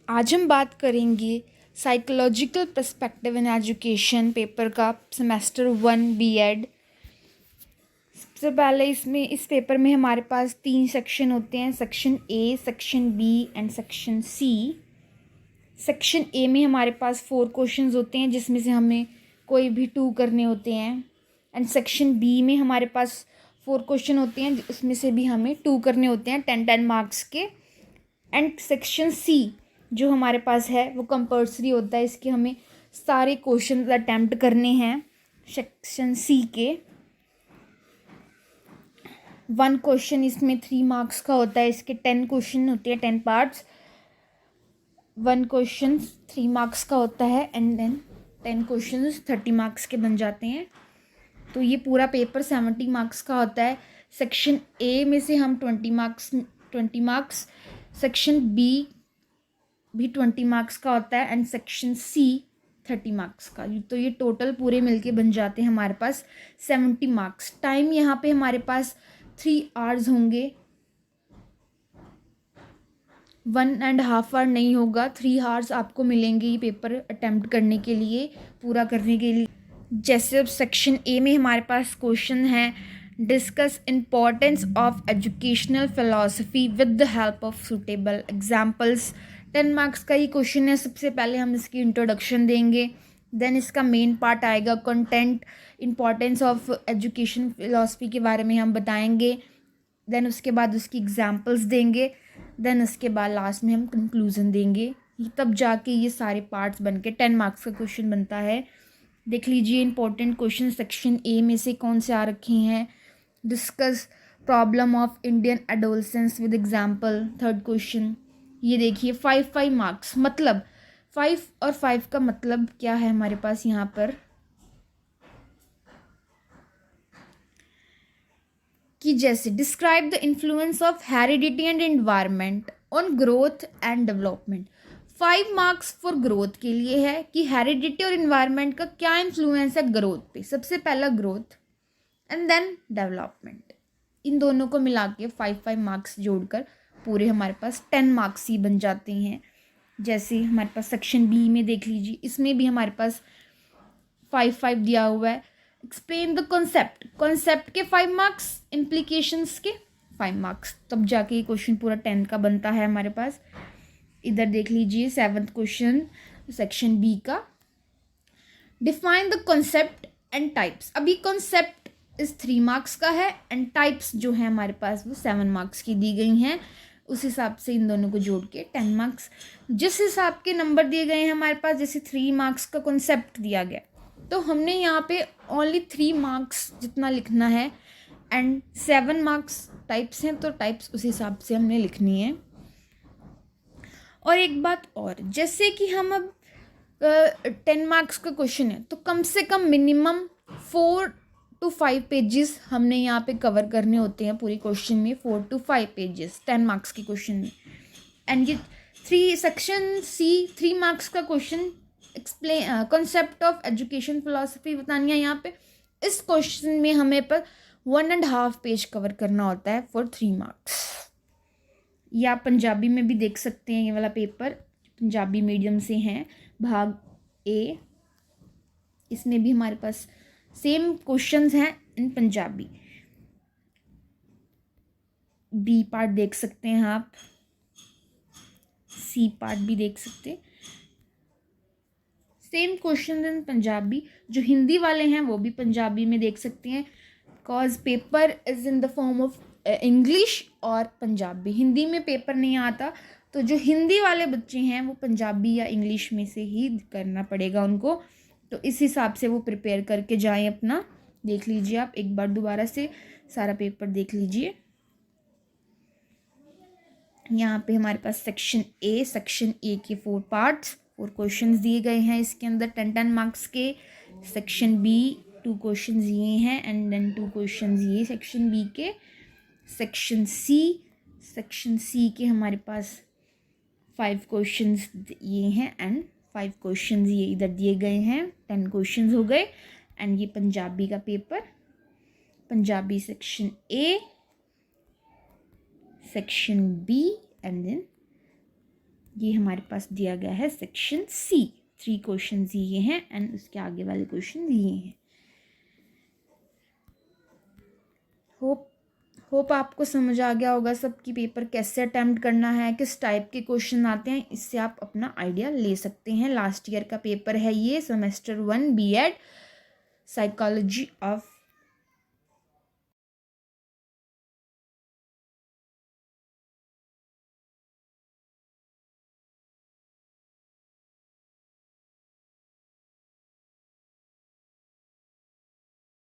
आज हम बात करेंगे psychological perspective in education paper का सेमेस्टर 1 बीएड। सबसे पहले इस पेपर में हमारे पास 3 सेक्शन होते हैं, section A, section B and section C. Section A में हमारे पास 4 क्वेश्चंस होते हैं जिसमें से हमें कोई भी 2 करने होते हैं, एंड सेक्शन बी में हमारे पास 4 क्वेश्चन होते हैं उसमें से भी हमें 2 करने होते हैं 10-10 मार्क्स के। एंड सेक्शन सी जो हमारे पास है वो कंपल्सरी होता है, इसके हमें सारे क्वेश्चन अटैम्प्ट करने हैं। सेक्शन सी के 1 क्वेश्चन इसमें 3 मार्क्स का होता है, इसके 10 क्वेश्चन होते हैं, 10 पार्ट्स। 1 क्वेश्चन 3 मार्क्स का होता है एंड देन 10 क्वेश्चन 30 मार्क्स के बन जाते हैं। तो ये पूरा पेपर 70 मार्क्स का होता है। सेक्शन ए में से हम 20 मार्क्स, सेक्शन बी भी 20 मार्क्स का होता है एंड सेक्शन सी 30 मार्क्स का। तो ये टोटल पूरे मिलके बन जाते हैं हमारे पास 70 मार्क्स। टाइम यहाँ पे हमारे पास 3 आवर्स होंगे, 1.5 आवर नहीं होगा, 3 आवर्स आपको मिलेंगे ये पेपर अटेम्प्ट करने के लिए, पूरा करने के लिए। जैसे अब सेक्शन ए में हमारे पास क्वेश्चन है, discuss importance of educational philosophy with the help of suitable examples. 10 marks का ये क्वेश्चन है। सबसे पहले हम इसकी इंट्रोडक्शन देंगे, देन इसका मेन पार्ट आएगा content, importance of education philosophy के बारे में हम बताएंगे, देन उसके बाद उसकी एग्जाम्पल्स देंगे, देन उसके बाद लास्ट में हम कंक्लूजन देंगे। तब जाके ये सारे पार्ट्स बन के 10 मार्क्स का क्वेश्चन बनता है। देख लीजिए इंपॉर्टेंट क्वेश्चन सेक्शन ए में से कौन से आ रखे हैं। Discuss problem of Indian adolescence with example, 3rd question. ये देखिए 5 मार्क्स, मतलब 5 और 5 का मतलब क्या है हमारे पास यहाँ पर कि जैसे describe the influence of heredity and environment on growth and development. 5 marks for growth के लिए है कि हेरिडिटी और इन्वायरमेंट का क्या इन्फ्लुएंस है ग्रोथ पे। सबसे पहला ग्रोथ एंड देन डेवलपमेंट, इन दोनों को मिला के 5 मार्क्स जोड़कर पूरे हमारे पास 10 मार्क्स ही बन जाते हैं। जैसे हमारे पास सेक्शन बी में देख लीजिए, इसमें भी हमारे पास 5 दिया हुआ है। एक्सप्लेन द कॉन्सेप्ट, कॉन्सेप्ट के 5 मार्क्स, इम्प्लीकेशंस के 5 मार्क्स, तब जाके ये क्वेश्चन पूरा 10 का बनता है हमारे पास। इधर देख लीजिए 7th क्वेश्चन सेक्शन बी का, define the concept and types. अभी कॉन्सेप्ट इस 3 मार्क्स का है एंड टाइप्स जो है हमारे पास वो 7 मार्क्स की दी गई हैं। उस हिसाब से इन दोनों को जोड़ के 10 मार्क्स, जिस हिसाब के नंबर दिए गए हैं हमारे पास, जैसे 3 मार्क्स का कॉन्सेप्ट दिया गया तो हमने यहाँ पे ओनली 3 मार्क्स जितना लिखना है एंड 7 मार्क्स टाइप्स हैं तो टाइप्स उस हिसाब से हमने लिखनी है। और एक बात और, जैसे कि हम अब 10 मार्क्स का क्वेश्चन है तो कम से कम मिनिमम 4 to 5 पेजेस हमने यहाँ पे कवर करने होते हैं पूरी क्वेश्चन में, 4 to 5 पेजेस 10 मार्क्स के क्वेश्चन में। एंड ये सेक्शन सी 3 मार्क्स का question, explain concept of education philosophy बतानी है यहाँ पे। इस क्वेश्चन में हमें पर 1.5 पेज कवर करना होता है फॉर 3 मार्क्स। ये आप पंजाबी में भी देख सकते हैं, ये वाला पेपर पंजाबी मीडियम से हैं, भाग ए। इसमें भी हमारे पास सेम क्वेश्चंस हैं इन पंजाबी। बी पार्ट देख सकते हैं आप, सी पार्ट भी देख सकते हैं, सेम क्वेश्चन इन पंजाबी। जो हिंदी वाले हैं वो भी पंजाबी में देख सकते हैं, because paper is in the form of English और पंजाबी। हिंदी में पेपर नहीं आता तो जो हिंदी वाले बच्चे हैं वो पंजाबी या इंग्लिश में से ही करना पड़ेगा उनको। तो इस हिसाब से वो प्रिपेयर करके जाएं अपना। देख लीजिए आप एक बार दोबारा से सारा पेपर देख लीजिए। यहाँ पे हमारे पास सेक्शन ए के 4 पार्ट्स, 4 क्वेश्चंस दिए गए हैं इसके अंदर 10-10 मार्क्स के। सेक्शन बी 2 क्वेश्चंस ये हैं एंड देन 2 क्वेश्चंस ये सेक्शन बी के। सेक्शन सी के हमारे पास 5 क्वेश्चंस ये हैं एंड 5 क्वेश्चंस ये इधर दिए गए हैं, 10 क्वेश्चंस हो गए। एंड ये पंजाबी का paper, Punjabi section A, section B and then ये हमारे पास दिया गया है सेक्शन सी। 3 क्वेश्चन ये हैं एंड उसके आगे वाले क्वेश्चन ये हैं। होप आपको समझ आ गया होगा सब कि पेपर कैसे अटेम्प्ट करना है, किस टाइप के क्वेश्चन आते हैं। इससे आप अपना आइडिया ले सकते हैं। लास्ट ईयर का पेपर है ये, सेमेस्टर 1 बीएड साइकोलॉजी ऑफ